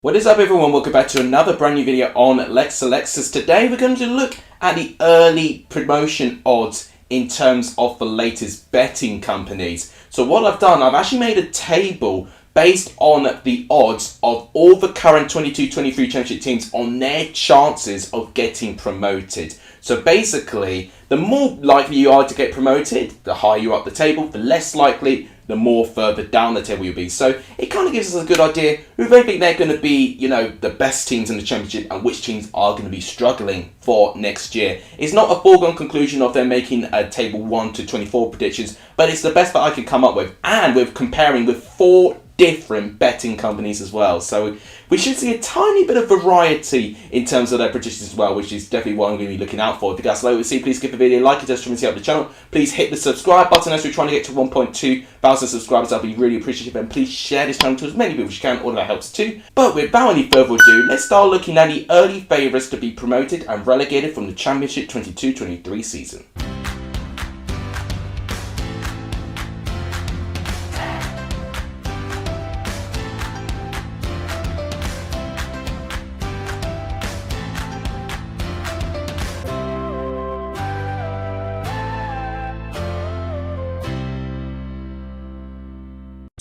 What is up everyone, welcome back to another brand new video on Let's Alexis. Today we're going to look at the early promotion odds in terms of the latest betting companies. So what I've done, I've actually made a table based on the odds of all the current 22-23 championship teams on their chances of getting promoted. So basically, the more likely you are to get promoted, the higher you are up the table, the less likely, the more further down the table you'll be. So it kind of gives us a good idea who they think they're going to be, the best teams in the championship and which teams are going to be struggling for next year. It's not a foregone conclusion of them making a table 1 to 24 predictions, but it's the best that I can come up with, and we're comparing with 4 different betting companies as well. So we should see a tiny bit of variety in terms of their predictions as well, which is definitely what I'm going to be looking out for. If you guys like what you see, please give the video a like. It does try to help the channel. Please hit the subscribe button as we're trying to get to 1.2 thousand subscribers. I'll be really appreciative, and please share this channel to as many people as you can. All of that helps too. But without any further ado, let's start looking at the early favourites to be promoted and relegated from the Championship 22-23 season.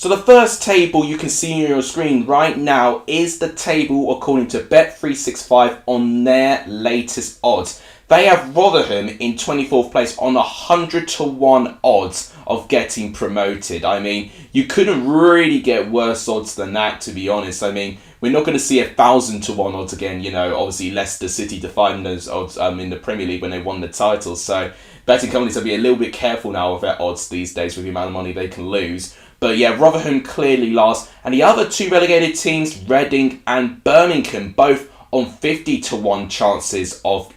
So the first table you can see on your screen right now is the table according to Bet365 on their latest odds. They have Rotherham in 24th place on 100 to 1 odds of getting promoted. I mean, you couldn't really get worse odds than that, to be honest. I mean, we're not going to see 1,000 to 1 odds again. Obviously Leicester City defined those odds in the Premier League when they won the title. So betting companies will be a little bit careful now of their odds these days with the amount of money they can lose. But yeah, Rotherham clearly last. And the other 2 relegated teams, Reading and Birmingham, both on 50 to 1 chances of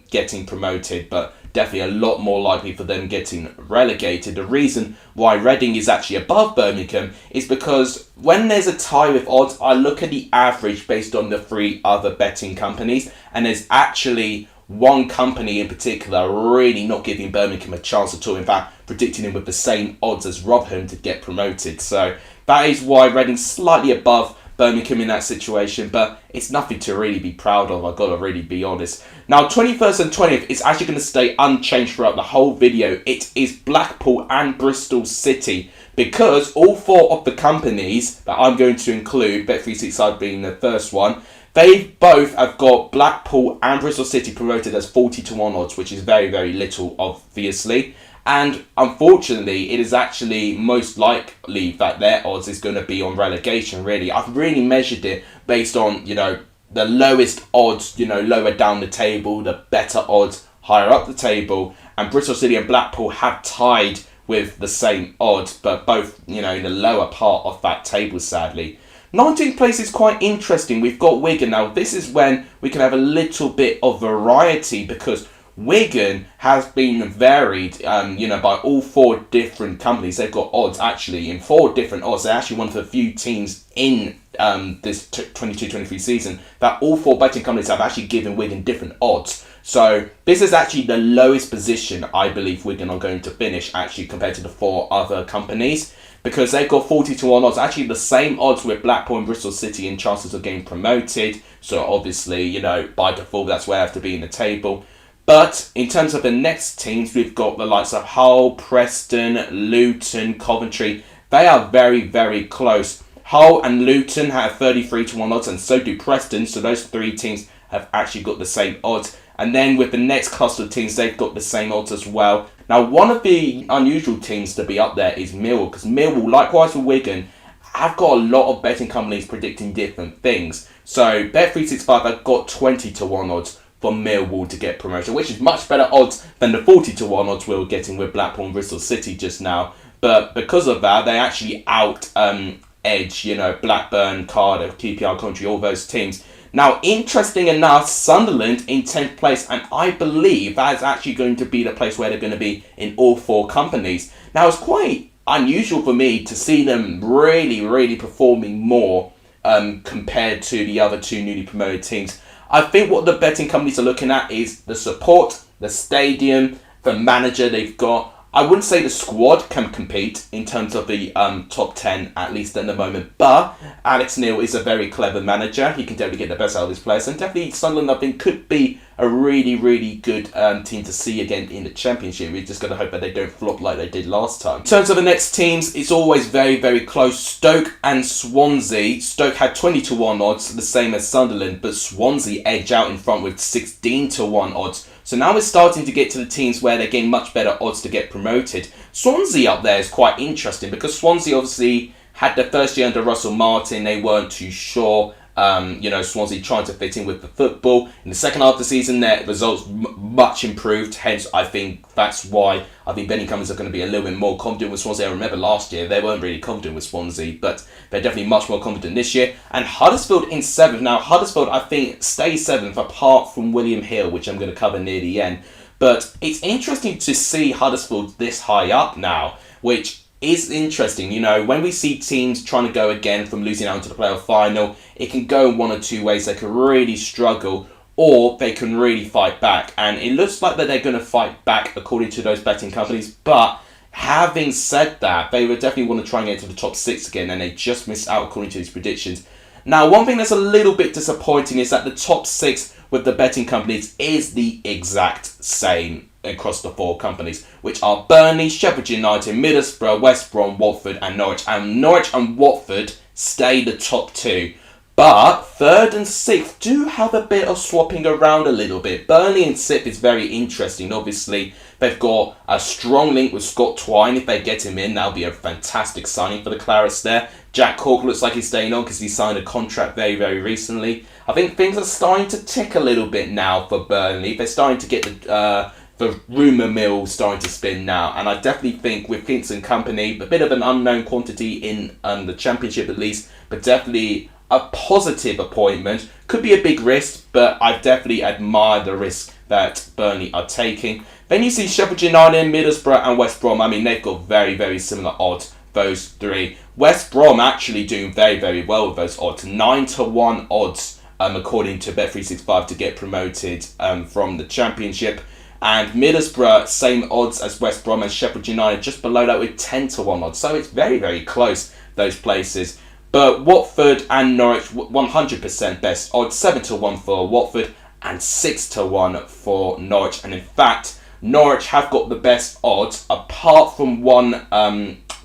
getting promoted, but definitely a lot more likely for them getting relegated. The reason why Reading is actually above Birmingham is because when there's a tie with odds, I look at the average based on the 3 other betting companies, and there's actually one company in particular really not giving Birmingham a chance at all. In fact, predicting him with the same odds as Rotherham to get promoted. So that is why Reading's slightly above Birmingham in that situation, but it's nothing to really be proud of, I've got to really be honest. Now, 21st and 20th is actually going to stay unchanged throughout the whole video. It is Blackpool and Bristol City, because all 4 of the companies that I'm going to include, Bet365 being the first one, they both have got Blackpool and Bristol City promoted as 40 to 1 odds, which is very, very little, obviously. And unfortunately, it is actually most likely that their odds is going to be on relegation, really. I've really measured it based on, the lowest odds, lower down the table, the better odds higher up the table. And Bristol City and Blackpool have tied with the same odds, but both, in the lower part of that table, sadly. 19th place is quite interesting. We've got Wigan. Now, this is when we can have a little bit of variety, because Wigan has been varied, by all 4 different companies. They've got odds actually in 4 different odds. They're actually one of the few teams in this 22-23 season that all 4 betting companies have actually given Wigan different odds. So this is actually the lowest position I believe Wigan are going to finish, actually, compared to the 4 other companies, because they've got 40 to 1 odds, actually the same odds with Blackpool and Bristol City in chances of getting promoted. So obviously, by default, that's where I have to be in the table. But in terms of the next teams, we've got the likes of Hull, Preston, Luton, Coventry. They are very, very close. Hull and Luton have 33 to 1 odds, and so do Preston. So those 3 teams have actually got the same odds. And then with the next cluster of teams, they've got the same odds as well. Now, one of the unusual teams to be up there is Millwall, because Millwall, likewise with Wigan, have got a lot of betting companies predicting different things. So Bet365 have got 20 to 1 odds for Millwall to get promotion, which is much better odds than the 40 to 1 odds we were getting with Blackpool and Bristol City just now. But because of that, they actually edge, Blackburn, Cardiff, QPR, Coventry, all those teams. Now, interesting enough, Sunderland in 10th place, and I believe that is actually going to be the place where they're going to be in all 4 companies. Now, it's quite unusual for me to see them really, really performing more compared to the other 2 newly promoted teams. I think what the betting companies are looking at is the support, the stadium, the manager they've got. I wouldn't say the squad can compete in terms of the top 10, at least at the moment. But Alex Neil is a very clever manager. He can definitely get the best out of his players. And definitely Sunderland, I think, could be a really, really good team to see again in the Championship. We're just going to hope that they don't flop like they did last time. In terms of the next teams, it's always very, very close. Stoke and Swansea. Stoke had 20-1 odds, the same as Sunderland. But Swansea edge out in front with 16-1 odds. So now we're starting to get to the teams where they're getting much better odds to get promoted. Swansea up there is quite interesting because Swansea obviously had their first year under Russell Martin. They weren't too sure. Swansea trying to fit in with the football. In the second half of the season, their results much improved. Hence, I think that's why I think Benny Cummins are going to be a little bit more confident with Swansea. I remember last year, they weren't really confident with Swansea, but they're definitely much more confident this year. And Huddersfield in 7th. Now, Huddersfield, I think, stays 7th apart from William Hill, which I'm going to cover near the end. But it's interesting to see Huddersfield this high up now, which is interesting. When we see teams trying to go again from losing out into the playoff final, it can go in one or two ways. They can really struggle or they can really fight back. And it looks like that they're going to fight back according to those betting companies. But having said that, they would definitely want to try and get to the top 6 again, and they just missed out according to these predictions. Now, one thing that's a little bit disappointing is that the top 6 with the betting companies is the exact same across the 4 companies, which are Burnley, Sheffield United, Middlesbrough, West Brom, Watford and Norwich. And Norwich and Watford stay the top 2. But 3rd and 6th do have a bit of swapping around a little bit. Burnley and 6th is very interesting. Obviously, they've got a strong link with Scott Twine. If they get him in, that'll be a fantastic signing for the Clarets there. Jack Cork looks like he's staying on because he signed a contract very, very recently. I think things are starting to tick a little bit now for Burnley. They're starting to get the rumour mill starting to spin now. And I definitely think with Hinks and company, a bit of an unknown quantity in the Championship at least, but definitely a positive appointment. Could be a big risk, but I definitely admire the risk that Burnley are taking. Then you see Sheffield United, Middlesbrough and West Brom. I mean, they've got very, very similar odds, those 3. West Brom actually doing very, very well with those odds. 9-1 odds, according to Bet365, to get promoted from the Championship. And Middlesbrough, same odds as West Brom and Sheffield United, just below that with 10-1 odds. So it's very, very close, those places. But Watford and Norwich, 100% best odds. 7-1 for Watford and 6-1 for Norwich. And in fact, Norwich have got the best odds, apart from one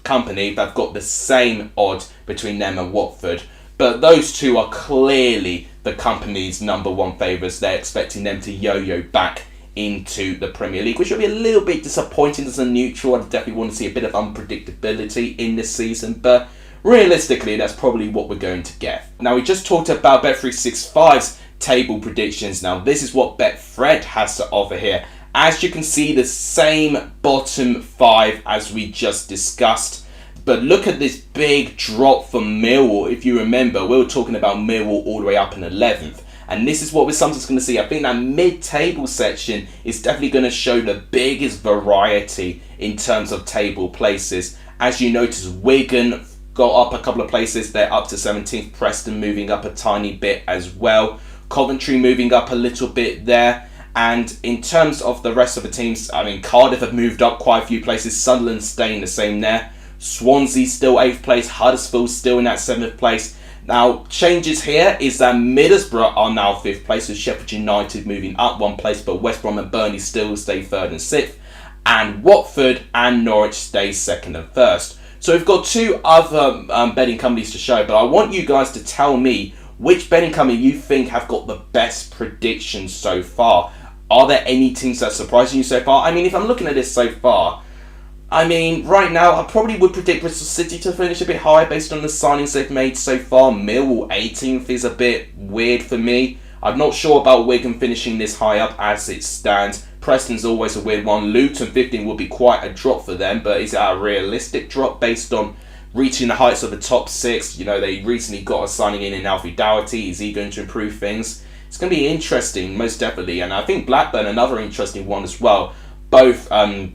company that's got the same odds between them and Watford. But those two are clearly the company's number 1 favourites. They're expecting them to yo-yo back into the Premier League, which will be a little bit disappointing as a neutral. I definitely want to see a bit of unpredictability in this season, but realistically, that's probably what we're going to get. Now, we just talked about Bet365's table predictions. Now, this is what Betfred has to offer here. As you can see, the same bottom 5 as we just discussed. But look at this big drop for Millwall. If you remember, we were talking about Millwall all the way up in 11th. And this is what we're sometimes going to see. I think that mid-table section is definitely going to show the biggest variety in terms of table places. As you notice, Wigan got up a couple of places. They're up to 17th. Preston moving up a tiny bit as well. Coventry moving up a little bit there. And in terms of the rest of the teams, I mean, Cardiff have moved up quite a few places. Sunderland staying the same there. Swansea still 8th place. Huddersfield still in that 7th place. Now, changes here is that Middlesbrough are now 5th place, with Sheffield United moving up 1 place, but West Brom and Burnley still stay 3rd and 6th. And Watford and Norwich stay 2nd and 1st. So we've got 2 other betting companies to show, but I want you guys to tell me which betting company you think have got the best predictions so far. Are there any teams that are surprising you so far? I mean, if I'm looking at this so far, I mean, right now, I probably would predict Bristol City to finish a bit high based on the signings they've made so far. Millwall 18th is a bit weird for me. I'm not sure about Wigan finishing this high up as it stands. Preston's always a weird one. Luton 15 will be quite a drop for them, but is that a realistic drop based on reaching the heights of the top 6? You know, they recently got a signing in Alfie Doherty. Is he going to improve things? It's going to be interesting, most definitely. And I think Blackburn, another interesting one as well. Both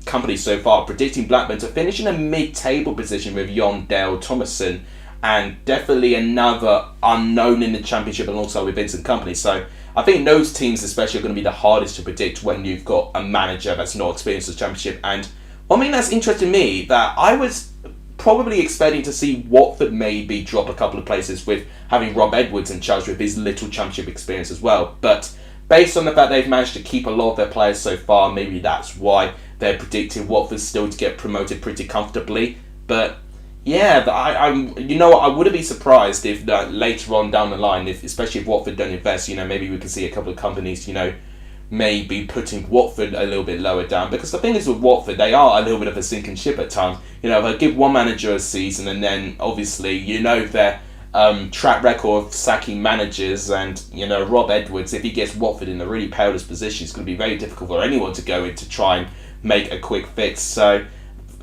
companies so far predicting Blackburn to finish in a mid-table position with Jon Dale Thomason, and definitely another unknown in the Championship, and also with Vincent Kompany. So I think those teams especially are going to be the hardest to predict when you've got a manager that's not experienced in the Championship and One thing that's interesting me, that I was probably expecting to see Watford maybe drop a couple of places with having Rob Edwards in charge with his little championship experience as well. But based on the fact they've managed to keep a lot of their players so far, maybe that's why they're predicting Watford still to get promoted pretty comfortably. But yeah, I wouldn't be surprised if later on down the line, especially if Watford don't invest, maybe we can see a couple of companies, maybe putting Watford a little bit lower down. Because the thing is with Watford, they are a little bit of a sinking ship at times. They give one manager a season, and then obviously, their track record of sacking managers, and Rob Edwards, if he gets Watford in a really perilous position, it's going to be very difficult for anyone to go in to try and make a quick fix. So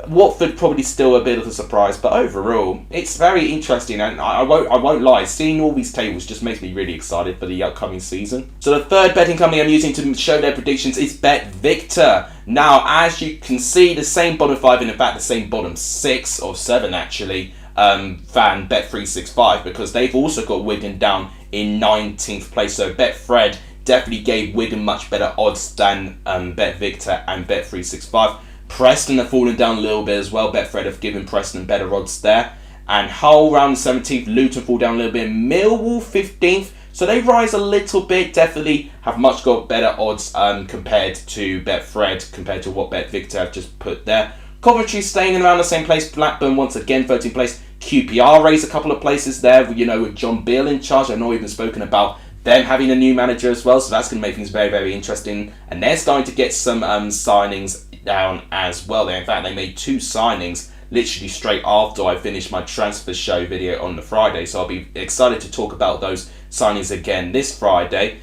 Watford probably still a bit of a surprise, but overall it's very interesting, and I won't lie, seeing all these tables just makes me really excited for the upcoming season. So the third betting company I'm using to show their predictions is BetVictor. Now, as you can see, the same bottom 5, and in fact the same bottom 6 or 7 actually, than Bet365, because they've also got Wigan down in 19th place. So Betfred definitely gave Wigan much better odds than BetVictor and Bet365. Preston have fallen down a little bit as well. Betfred have given Preston better odds there. And Hull round 17th, Luton fall down a little bit. Millwall 15th, so they rise a little bit. Definitely have much got better odds compared to Betfred, compared to what BetVictor have just put there. Coventry staying in around the same place. Blackburn once again 13th place. QPR raised a couple of places there, with John Beale in charge. I've not even spoken about them having a new manager as well, so that's going to make things very, very interesting. And they're starting to get some signings down as well. In fact, they made 2 signings literally straight after I finished my transfer show video on the Friday, so I'll be excited to talk about those signings again this Friday.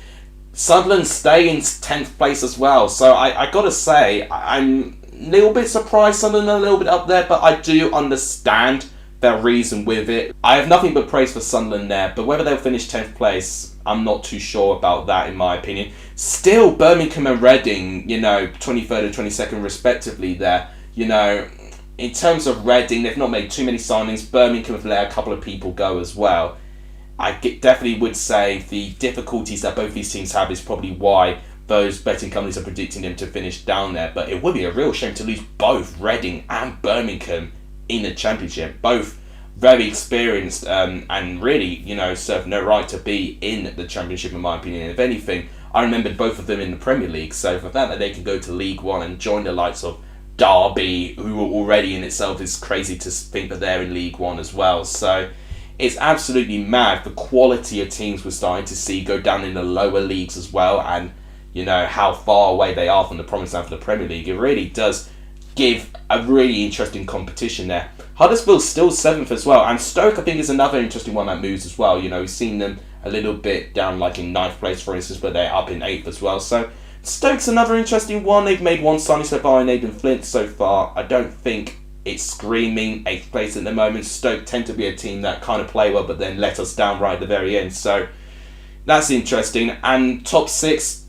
Sunderland stay in 10th place as well, so I gotta say, I'm a little bit surprised Sunderland are a little bit up there, but I do understand their reason with it. I have nothing but praise for Sunderland there, but whether they'll finish 10th place, I'm not too sure about that in my opinion. Still, Birmingham and Reading, 23rd and 22nd respectively there. In terms of Reading, they've not made too many signings. Birmingham have let a couple of people go as well. I definitely would say the difficulties that both these teams have is probably why those betting companies are predicting them to finish down there. But it would be a real shame to lose both Reading and Birmingham in the Championship. Both very experienced and really, serve no right to be in the Championship in my opinion. If anything, I remembered both of them in the Premier League. So for that they can go to League One and join the likes of Derby, who already in itself is crazy to think that they're in League One as well. So it's absolutely mad the quality of teams we're starting to see go down in the lower leagues as well, and how far away they are from the promised land for the Premier League. It really does give a really interesting competition there. Huddersfield's still 7th as well, and Stoke I think is another interesting one that moves as well. We've seen them a little bit down like in 9th place for instance, but they're up in 8th as well. So Stoke's another interesting one. They've made 1 signing so far in Nathan Flint so far. I don't think it's screaming 8th place at the moment. Stoke tend to be a team that kind of play well but then let us down right at the very end. So that's interesting. And top 6,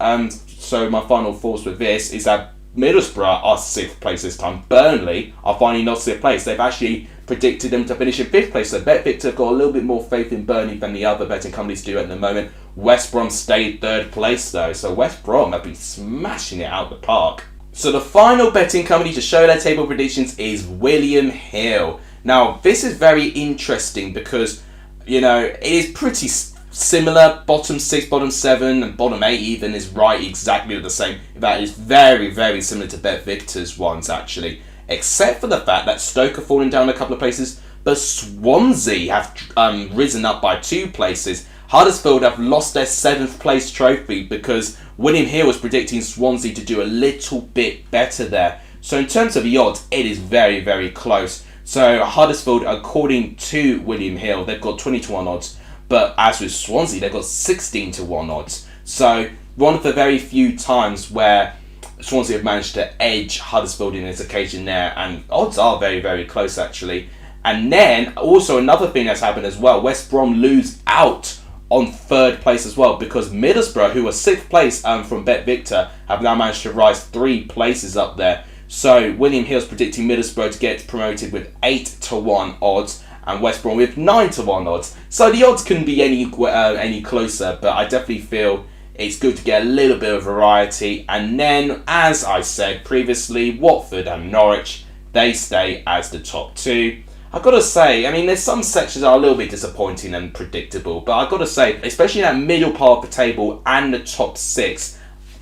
so my final thoughts with this is that Middlesbrough are 6th place this time. Burnley are finally not 6th place. They've actually predicted them to finish in 5th place. So BetVictor have got a little bit more faith in Burnley than the other betting companies do at the moment. West Brom stayed 3rd place though. So West Brom have been smashing it out the park. So the final betting company to show their table predictions is William Hill. Now this is very interesting because, it is pretty similar. Bottom 6, bottom 7, and bottom 8 even is right exactly the same. That is very, very similar to BetVictor's ones actually. Except for the fact that Stoke have fallen down a couple of places, but Swansea have risen up by 2 places. Huddersfield have lost their 7th place trophy because William Hill was predicting Swansea to do a little bit better there. So in terms of the odds, it is very, very close. So Huddersfield, according to William Hill, they've got 20-1 odds. But as with Swansea, they've got 16-1 odds. So one of the very few times where Swansea have managed to edge Huddersfield in this occasion there, and odds are very, very close actually. And then also another thing that's happened as well, West Brom lose out on 3rd place as well, because Middlesbrough, who are 6th place from BetVictor, have now managed to rise 3 places up there. So William Hill's predicting Middlesbrough to get promoted with 8-1 odds, and West Brom with 9-1 odds. So the odds couldn't be any closer, but I definitely feel it's good to get a little bit of variety. And then, as I said previously, Watford and Norwich they stay as the top 2. I've got to say, I mean, there's some sections that are a little bit disappointing and predictable, but I've got to say, especially that middle part of the table and the top 6,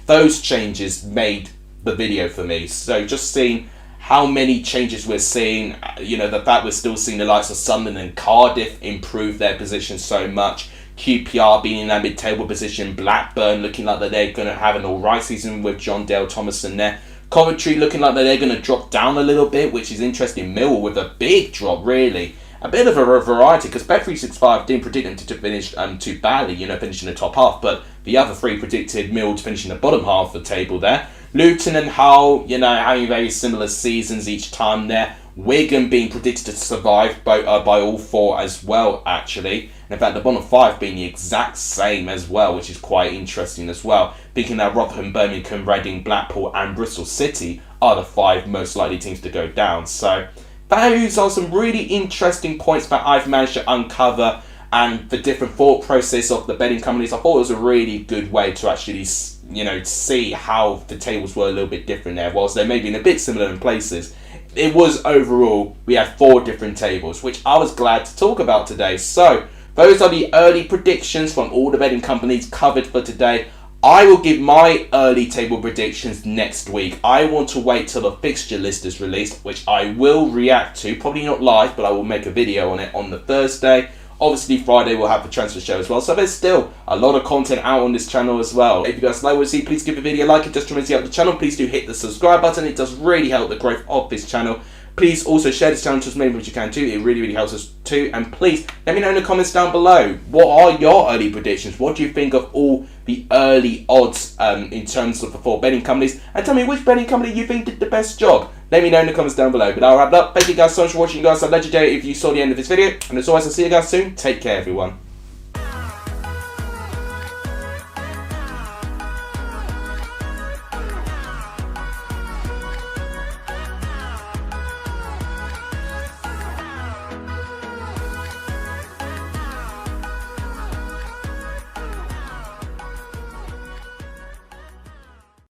those changes made the video for me. So just seeing how many changes we're seeing, the fact we're still seeing the likes of Sunderland and Cardiff improve their position so much, QPR being in that mid-table position, Blackburn looking like that they're going to have an alright season with John Dale Thomason there, Coventry looking like that they're going to drop down a little bit, which is interesting. Millwall with a big drop, really. A bit of a variety, because Bet365 didn't predict them to finish too badly, finishing the top half, but the other 3 predicted Millwall to finish in the bottom half of the table there. Luton and Hull, having very similar seasons each time there. Wigan being predicted to survive by all 4 as well, actually. And in fact, the bottom 5 being the exact same as well, which is quite interesting as well. Thinking that Rotherham, Birmingham, Reading, Blackpool and Bristol City are the 5 most likely teams to go down. So those are some really interesting points that I've managed to uncover, and the different thought process of the betting companies. I thought it was a really good way to actually, see how the tables were a little bit different there. Whilst they may be in a bit similar in places, it was overall, we had 4 different tables, which I was glad to talk about today. So those are the early predictions from all the betting companies covered for today. I will give my early table predictions next week. I want to wait till the fixture list is released, which I will react to. Probably not live, but I will make a video on it on the Thursday. Obviously, Friday we'll have the transfer show as well. So there's still a lot of content out on this channel as well. If you guys like what you see, please give the video a like. It just tremendously help the channel. Please do hit the subscribe button. It does really help the growth of this channel. Please also share this channel to as many people as you can too. It really, really helps us too. And please let me know in the comments down below, what are your early predictions? What do you think of all the early odds in terms of the 4 betting companies? And tell me which betting company you think did the best job. Let me know in the comments down below. But I'll wrap it up. Thank you guys so much for watching. You guys are legendary if you saw the end of this video. And as always, I'll see you guys soon. Take care, everyone.